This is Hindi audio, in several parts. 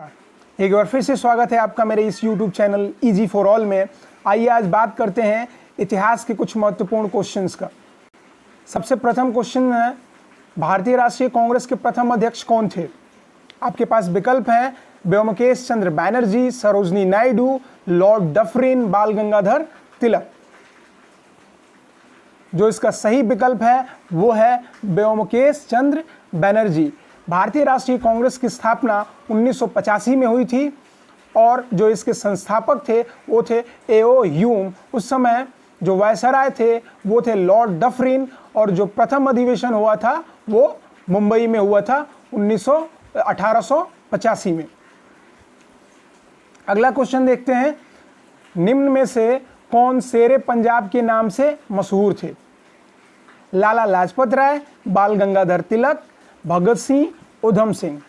एक बार फिर से स्वागत है आपका मेरे इस YouTube channel easy for all में। आइए आज बात करते हैं इतिहास के कुछ महत्वपूर्ण क्वेश्चंस का। सबसे प्रथम क्वेश्चन है, भारतीय राष्ट्रीय कांग्रेस के प्रथम अध्यक्ष कौन थे? आपके पास विकल्प हैं व्योमकेश चंद्र बैनर्जी, सरोजनी नायडू, लॉर्ड डफरिन, बाल गंगाधर तिलक। जो इसका सही विकल्प है वो है व्योमकेश चंद्र बैनर्जी। भारतीय राष्ट्रीय कांग्रेस की स्थापना 1985 में हुई थी और जो इसके संस्थापक थे वो थे एओ ह्यूम। उस समय जो वायसराय थे वो थे लॉर्ड डफरिन और जो प्रथम अधिवेशन हुआ था वो मुंबई में हुआ था 1885 में। अगला क्वेश्चन देखते हैं, निम्न में से कौन शेरे पंजाब के नाम से मशहूर थे? लाला लाजपत राय, बाल गंगाधर तिलक, भगत सिंह, उधम सिंह।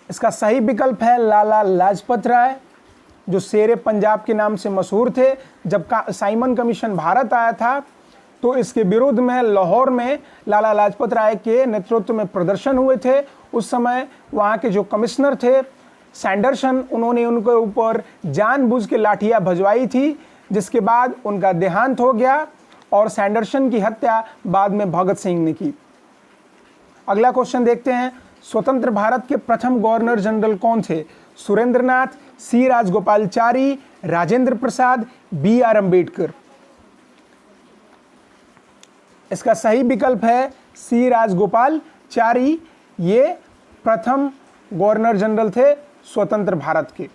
इसका सही विकल्प है लाला लाजपत राय, जो शेरे पंजाब के नाम से मशहूर थे। जब साइमन कमीशन भारत आया था तो इसके विरोध में लाहौर में लाला लाजपत राय के नेतृत्व में प्रदर्शन हुए थे। उस समय वहाँ के जो कमिश्नर थे सैंडरसन, उन्होंने उनके ऊपर जानबूझ के लाठियाँ भजवाई थी, जिसके बाद उनका देहांत हो गया और सैंडरसन की हत्या बाद में भगत सिंह ने की। अगला क्वेश्चन देखते हैं, स्वतंत्र भारत के प्रथम गवर्नर जनरल कौन थे? सुरेंद्रनाथ, सी राजगोपालचारी, राजेंद्र प्रसाद, बी आर अम्बेडकर। इसका सही विकल्प है सी राजगोपालचारी। ये प्रथम गवर्नर जनरल थे स्वतंत्र भारत के।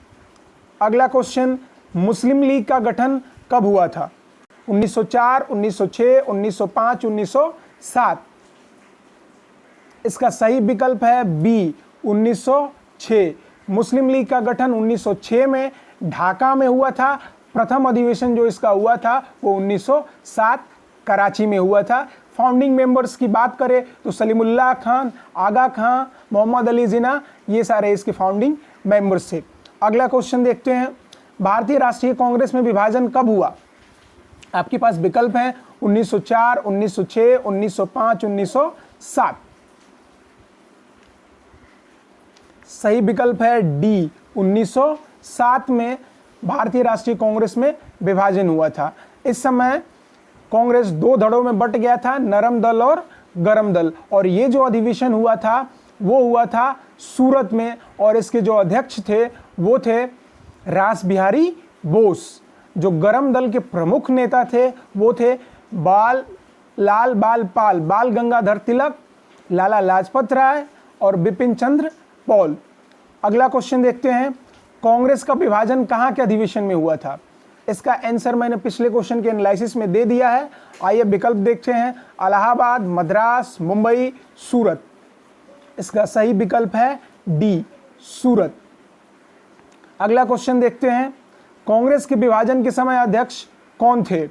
अगला क्वेश्चन, मुस्लिम लीग का गठन कब हुआ था? 1904, 1906, 1905, 1907। इसका सही विकल्प है बी 1906। मुस्लिम लीग का गठन 1906 में ढाका में हुआ था। प्रथम अधिवेशन जो इसका हुआ था वो 1907 कराची में हुआ था। फाउंडिंग मेंबर्स की बात करें तो सलीमुल्लाह खान, आगा खां, मोहम्मद अली जिन्ना, ये सारे इसके फाउंडिंग मेंबर्स थे। अगला क्वेश्चन देखते हैं, भारतीय राष्ट्रीय कांग्रेस में विभाजन कब हुआ? आपके पास विकल्प हैं 1904, 1906, 1905, 1907। सही विकल्प है डी 1907 में भारतीय राष्ट्रीय कांग्रेस में विभाजन हुआ था। इस समय कांग्रेस दो धड़ों में बट गया था, नरम दल और गरम दल। और ये जो अधिवेशन हुआ था वो हुआ था सूरत में और इसके जो अध्यक्ष थे वो थे रास बिहारी बोस। जो गरम दल के प्रमुख नेता थे वो थे लाल बाल पाल, बाल गंगाधर तिलक, लाला लाजपत राय और बिपिन चंद्र पॉल। अगला क्वेश्चन देखते हैं, कांग्रेस का विभाजन कहाँ के अधिवेशन में हुआ था? इसका आंसर मैंने पिछले क्वेश्चन के एनालिसिस में दे दिया है। आइए विकल्प देखते हैं, इलाहाबाद, मद्रास, मुंबई, सूरत। इसका सही विकल्प है डी सूरत। अगला क्वेश्चन देखते हैं, कांग्रेस के विभाजन के समय अध्यक्ष कौन थे?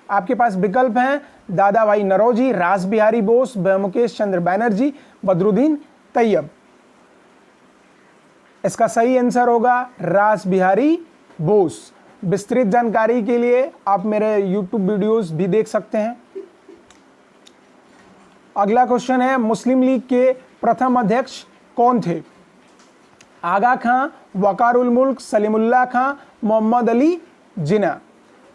आपके पास विकल्प हैं दादा भाई नौरोजी, रास बिहारी बोस, व्योमकेश चंद्र बैनर्जी, बदरुद्दीन तैयब। इसका सही आंसर होगा रास बिहारी बोस। विस्तृत जानकारी के लिए आप मेरे YouTube वीडियोस भी देख सकते हैं। अगला क्वेश्चन है, मुस्लिम लीग के प्रथम अध्यक्ष कौन थे? आगा खां, वकारुल मुल्क, सलीमुल्लाह खां, मोहम्मद अली जिन्ना।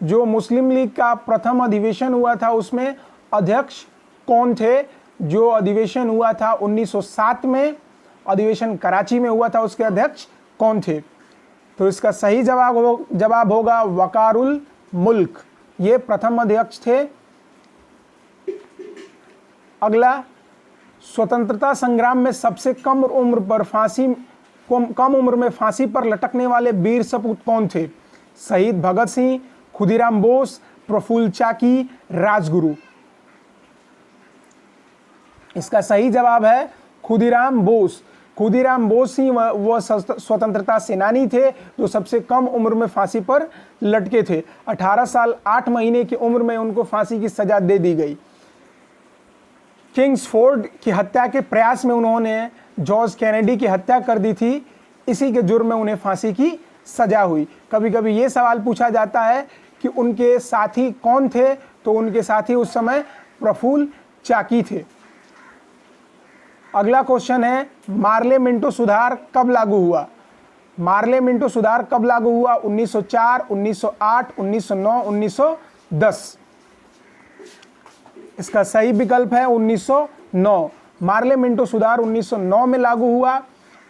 जो मुस्लिम लीग का प्रथम अधिवेशन हुआ था उसमें अध्यक्ष कौन थे? जो अधिवेशन हुआ था 1907 में, अधिवेशन कराची में हुआ था, उसके अध्यक्ष कौन थे? तो इसका सही जवाब होगा वकारुल मुल्क। ये प्रथम अध्यक्ष थे। अगला, स्वतंत्रता संग्राम में सबसे कम उम्र में फांसी पर लटकने वाले वीर सपूत कौन थे? शहीद भगत सिंह, खुदीराम बोस, प्रफुल्ल चाकी, राजगुरु। इसका सही जवाब है खुदीराम बोस। खुदीराम बोस ही वह स्वतंत्रता सेनानी थे जो सबसे कम उम्र में फांसी पर लटके थे। 18 साल 8 महीने की उम्र में उनको फांसी की सजा दे दी गई। किंग्सफोर्ड की हत्या के प्रयास में उन्होंने जॉर्ज कैनेडी की हत्या कर दी थी। इसी के जुर्म में उन्हें फांसी की सजा हुई। कभी कभी ये सवाल पूछा जाता है कि उनके साथी कौन थे, तो उनके साथी उस समय प्रफुल्ल चाकी थे। अगला क्वेश्चन है मार्ले मिंटो सुधार कब लागू हुआ? मार्ले मिंटो सुधार कब लागू हुआ? 1904, 1908, 1909, 1910। इसका सही विकल्प है 1909। मार्ले मिंटो सुधार 1909 में लागू हुआ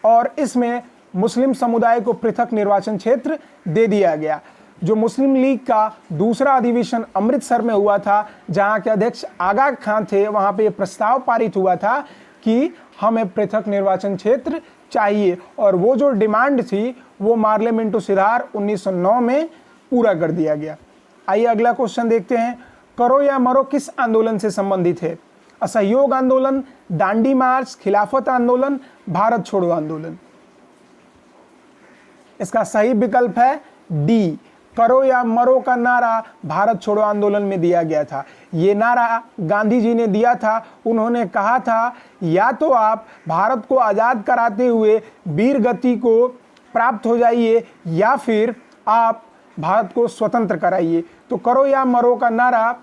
और इसमें मुस्लिम समुदाय को पृथक निर्वाचन क्षेत्र दे दिया गया। जो मुस्लिम लीग का दूसरा अधिवेशन अमृतसर में हुआ था, जहां के अध्यक्ष आगा खान थे, वहां पे प्रस्ताव पारित हुआ था कि हमें पृथक निर्वाचन क्षेत्र चाहिए और वो जो डिमांड थी वो मार्ले मिंटो सुधार 1909 में पूरा कर दिया गया। आइए अगला क्वेश्चन देखते हैं। करो या मरो किस आंदोलन से संबंधित है? असहयोग आंदोलन, दांडी मार्च, खिलाफत आंदोलन, भारत छोड़ो आंदोलन। इसका सही विकल्प है डी। करो या मरो का नारा भारत छोड़ो आंदोलन में दिया गया था। ये नारा गांधी जी ने दिया था। उन्होंने कहा था या तो आप भारत को आज़ाद कराते हुए वीर गति को प्राप्त हो जाइए या फिर आप भारत को स्वतंत्र कराइए। तो करो या मरो का नारा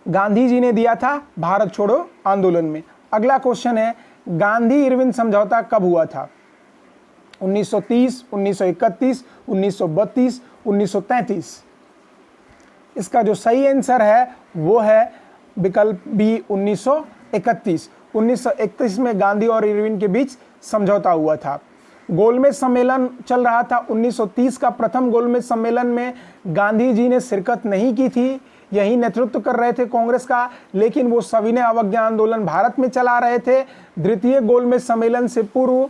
गांधी जी ने दिया था भारत छोड़ो आंदोलन में। अगला क्वेश्चन है गांधी इरविन समझौता कब हुआ था? 1930, 1931, 1932, 1933। इसका जो सही आंसर है वो है विकल्प बी 1931। 1931 में गांधी और इरविन के बीच समझौता हुआ था। गोलमेज सम्मेलन चल रहा था। 1930 का प्रथम गोलमेज सम्मेलन में गांधी जी ने शिरकत नहीं की थी, यही नेतृत्व कर रहे थे कांग्रेस का, लेकिन वो सविनय अवज्ञा आंदोलन भारत में चला रहे थे। द्वितीय गोलमेज सम्मेलन से पूर्व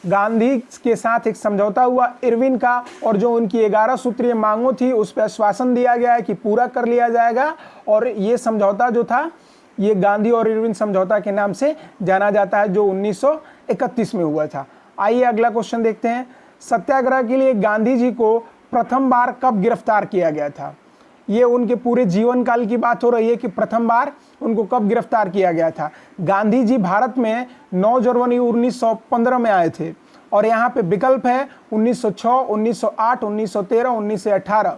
गांधी के साथ एक समझौता हुआ इरविन का और जो उनकी 11 सूत्रीय मांगों थी उस पर आश्वासन दिया गया है कि पूरा कर लिया जाएगा और ये समझौता जो था ये गांधी और इरविन समझौता के नाम से जाना जाता है, जो 1931 में हुआ था। आइए अगला क्वेश्चन देखते हैं। सत्याग्रह के लिए गांधी जी को प्रथम बार कब गिरफ्तार किया गया था? ये उनके पूरे जीवन काल की बात हो रही है कि प्रथम बार उनको कब गिरफ्तार किया गया था। गांधी जी भारत में 9 जनवरी 1915 में आए थे और यहाँ पे विकल्प है 1906, 1908, 1913, 1918।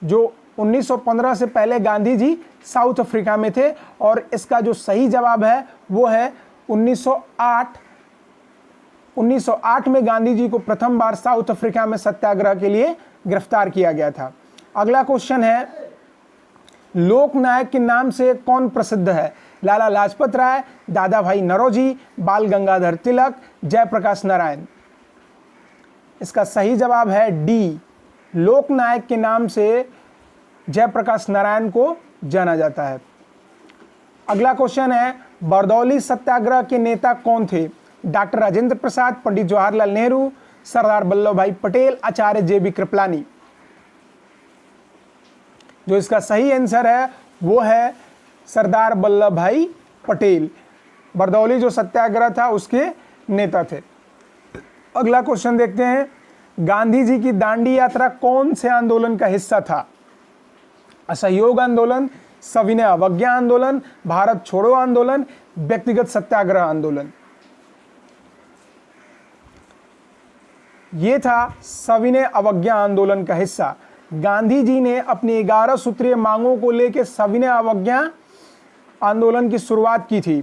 जो 1915 से पहले गांधी जी साउथ अफ्रीका में थे और इसका जो सही जवाब है वो है 1908। 1908 में गांधी जी को प्रथम बार साउथ अफ्रीका में सत्याग्रह के लिए गिरफ्तार किया गया था। अगला क्वेश्चन है लोकनायक के नाम से कौन प्रसिद्ध है? लाला लाजपत राय, दादा भाई नौरोजी, बाल गंगाधर तिलक, जयप्रकाश नारायण। इसका सही जवाब है डी। लोकनायक के नाम से जयप्रकाश नारायण को जाना जाता है। अगला क्वेश्चन है बरदौली सत्याग्रह के नेता कौन थे? डॉक्टर राजेंद्र प्रसाद, पंडित जवाहरलाल नेहरू, सरदार वल्लभ भाई पटेल, आचार्य जे.बी. कृपलानी। जो इसका सही आंसर है वो है सरदार वल्लभ भाई पटेल। बरदौली जो सत्याग्रह था उसके नेता थे। अगला क्वेश्चन देखते हैं गांधी जी की दांडी यात्रा कौन से आंदोलन का हिस्सा था? असहयोग आंदोलन, सविनय अवज्ञा आंदोलन, भारत छोड़ो आंदोलन, व्यक्तिगत सत्याग्रह आंदोलन। ये था सविनय अवज्ञा आंदोलन का हिस्सा। गांधी जी ने अपनी 11 सूत्रीय मांगों को लेकर सविनय अवज्ञा आंदोलन की शुरुआत की थी।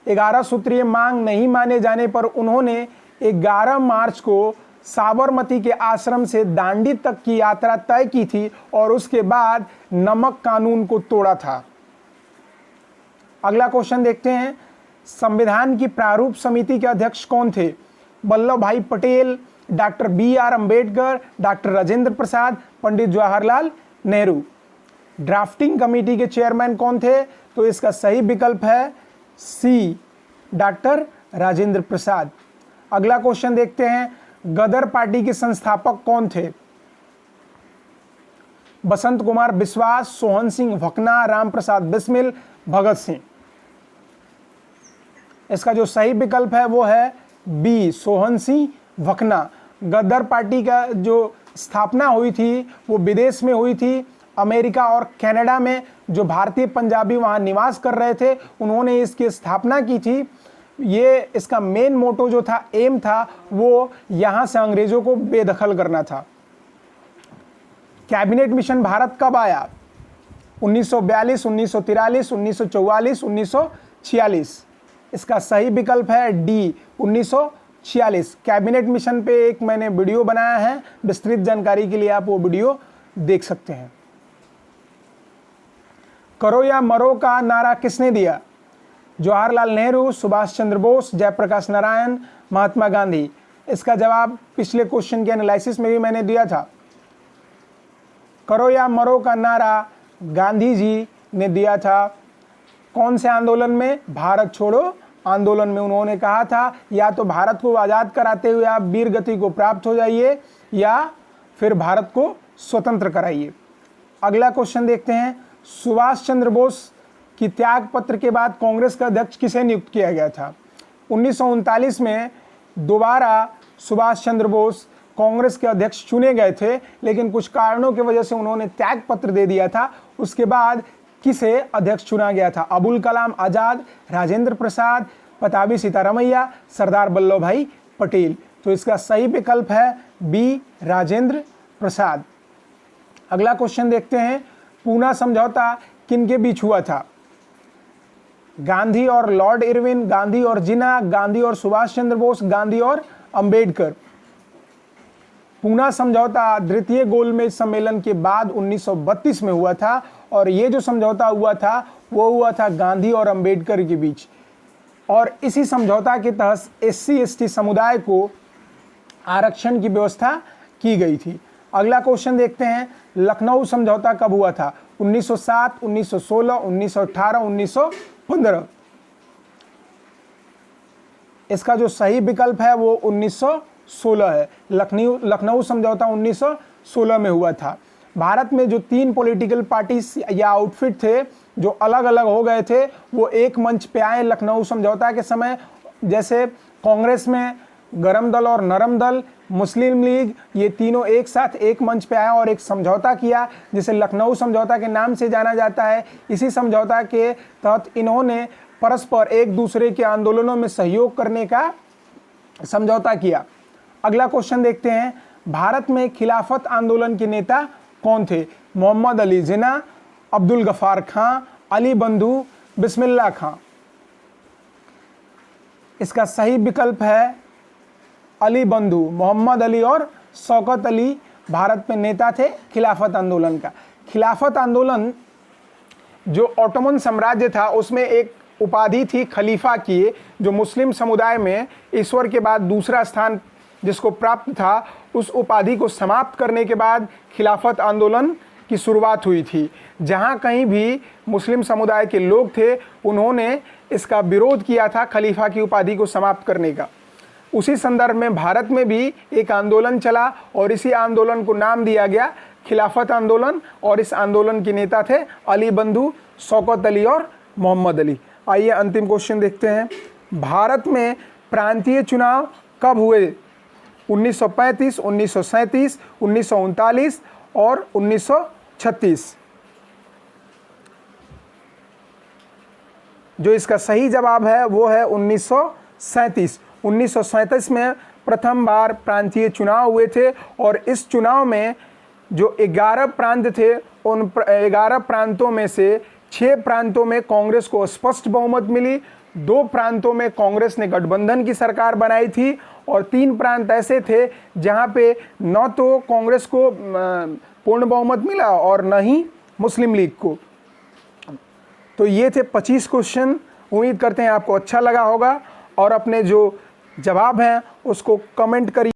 11 सूत्रीय मांग नहीं माने जाने पर उन्होंने 11 मार्च को साबरमती के आश्रम से दांडी तक की यात्रा तय की थी और उसके बाद नमक कानून को तोड़ा था। अगला क्वेश्चन देखते हैं संविधान की प्रारूप समिति के अध्यक्ष कौन थे? Vallabh Bhai Patel, doctor B R. Ambedkar, doctor Rajendra Prasad, Pandit Jawaharlal Nehru. Drafting committee के चेयरमैन कौन थे? तो इसका सही विकल्प है सी, डॉक्टर राजेंद्र प्रसाद। अगला क्वेश्चन देखते हैं गदर पार्टी के संस्थापक कौन थे? बसंत कुमार बिस्वास, सोहन सिंह भकना, राम प्रसाद बिस्मिल, भगत सिंह। इसका जो सही विकल्प है वो है बी, सोहन सिंह भकना। गदर पार्टी का जो स्थापना हुई थी वो विदेश में हुई थी, अमेरिका और कनाडा में। जो भारतीय पंजाबी वहाँ निवास कर रहे थे उन्होंने इसकी स्थापना की थी। ये इसका मेन मोटो जो था, एम था, वो यहाँ से अंग्रेजों को बेदखल करना था। कैबिनेट मिशन भारत कब आया? 1942, 1943, 1944, 1946। इसका सही विकल्प है डी 1946। कैबिनेट मिशन पे एक मैंने वीडियो बनाया है, विस्तृत जानकारी के लिए आप वो वीडियो देख सकते हैं। करो या मरो का नारा किसने दिया? जवाहरलाल नेहरू, सुभाष चंद्र बोस, जयप्रकाश नारायण, महात्मा गांधी। इसका जवाब पिछले क्वेश्चन के एनालिसिस में भी मैंने दिया था। करो या मरो का नारा गांधी जी ने दिया था। कौन से आंदोलन में? भारत छोड़ो आंदोलन में उन्होंने कहा था या तो भारत को आज़ाद कराते हुए आप वीर गति को प्राप्त हो जाइए या फिर भारत को स्वतंत्र कराइए। अगला क्वेश्चन देखते हैं। सुभाष चंद्र बोस की त्याग पत्र के बाद कांग्रेस का अध्यक्ष किसे नियुक्त किया गया था? 1939 में दोबारा सुभाष चंद्र बोस कांग्रेस के अध्यक्ष चुने गए थे, लेकिन कुछ कारणों की वजह से उन्होंने त्याग पत्र दे दिया था। उसके बाद किसे अध्यक्ष चुना गया था? अबुल कलाम आजाद, राजेंद्र प्रसाद, पताबी सीतारामैया, सरदार वल्लभ भाई पटेल। तो इसका सही विकल्प है बी राजेंद्र प्रसाद। अगला क्वेश्चन देखते हैं। पूना समझौता किनके बीच हुआ था? गांधी और लॉर्ड इरविन, गांधी और जिन्ना, गांधी और सुभाष चंद्र बोस, गांधी और अंबेडकर। पूना समझौता द्वितीय गोलमेज सम्मेलन के बाद 1932 में हुआ था और ये जो समझौता हुआ था वो हुआ था गांधी और अंबेडकर के बीच। और इसी समझौता के तहत SC/ST समुदाय को आरक्षण की व्यवस्था की गई थी। अगला क्वेश्चन देखते हैं। लखनऊ समझौता कब हुआ था? 1907, 1916, 1918, 1915। इसका जो सही विकल्प है वो 1916 है। लखनऊ समझौता 1916 में हुआ था। भारत में जो 3 पॉलिटिकल पार्टीज या आउटफिट थे जो अलग अलग हो गए थे वो एक मंच पे आए लखनऊ समझौता के समय। जैसे कांग्रेस में गरम दल और नरम दल, मुस्लिम लीग, ये तीनों एक साथ एक मंच पे आया और एक समझौता किया जिसे लखनऊ समझौता के नाम से जाना जाता है। इसी समझौता के तहत इन्होंने परस्पर एक दूसरे के आंदोलनों में सहयोग करने का समझौता किया। अगला क्वेश्चन देखते हैं। भारत में खिलाफत आंदोलन के नेता कौन थे? मोहम्मद अली जिन्ना, अब्दुल गफ्फार खां, अली बंधु, बिस्मिल्लाह खां। इसका सही विकल्प है अली बंधु। मोहम्मद अली और शौकत अली भारत में नेता थे खिलाफत आंदोलन का। खिलाफत आंदोलन जो ऑटोमन साम्राज्य था उसमें एक उपाधि थी खलीफा की, जो मुस्लिम समुदाय में ईश्वर के बाद दूसरा स्थान जिसको प्राप्त था, उस उपाधि को समाप्त करने के बाद खिलाफत आंदोलन की शुरुआत हुई थी। जहाँ कहीं भी मुस्लिम समुदाय के लोग थे उन्होंने इसका विरोध किया था खलीफा की उपाधि को समाप्त करने का। उसी संदर्भ में भारत में भी एक आंदोलन चला और इसी आंदोलन को नाम दिया गया खिलाफत आंदोलन और इस आंदोलन के नेता थे अली बंधु, शौकत अली और मोहम्मद अली। आइए अंतिम क्वेश्चन देखते हैं। भारत में प्रांतीय चुनाव कब हुए? 1935, 1937, 1939 और 1936। जो इसका सही जवाब है वो है 1937। 1937 में प्रथम बार प्रांतीय चुनाव हुए थे और इस चुनाव में जो 11 प्रांत थे उन 11 प्रांतों में से 6 प्रांतों में कांग्रेस को स्पष्ट बहुमत मिली, 2 प्रांतों में कांग्रेस ने गठबंधन की सरकार बनाई थी और 3 प्रांत ऐसे थे जहां पे न तो कांग्रेस को पूर्ण बहुमत मिला और न ही मुस्लिम लीग को। तो ये थे 25 क्वेश्चन। उम्मीद करते हैं आपको अच्छा लगा होगा और अपने जो जवाब हैं उसको कमेंट करिए।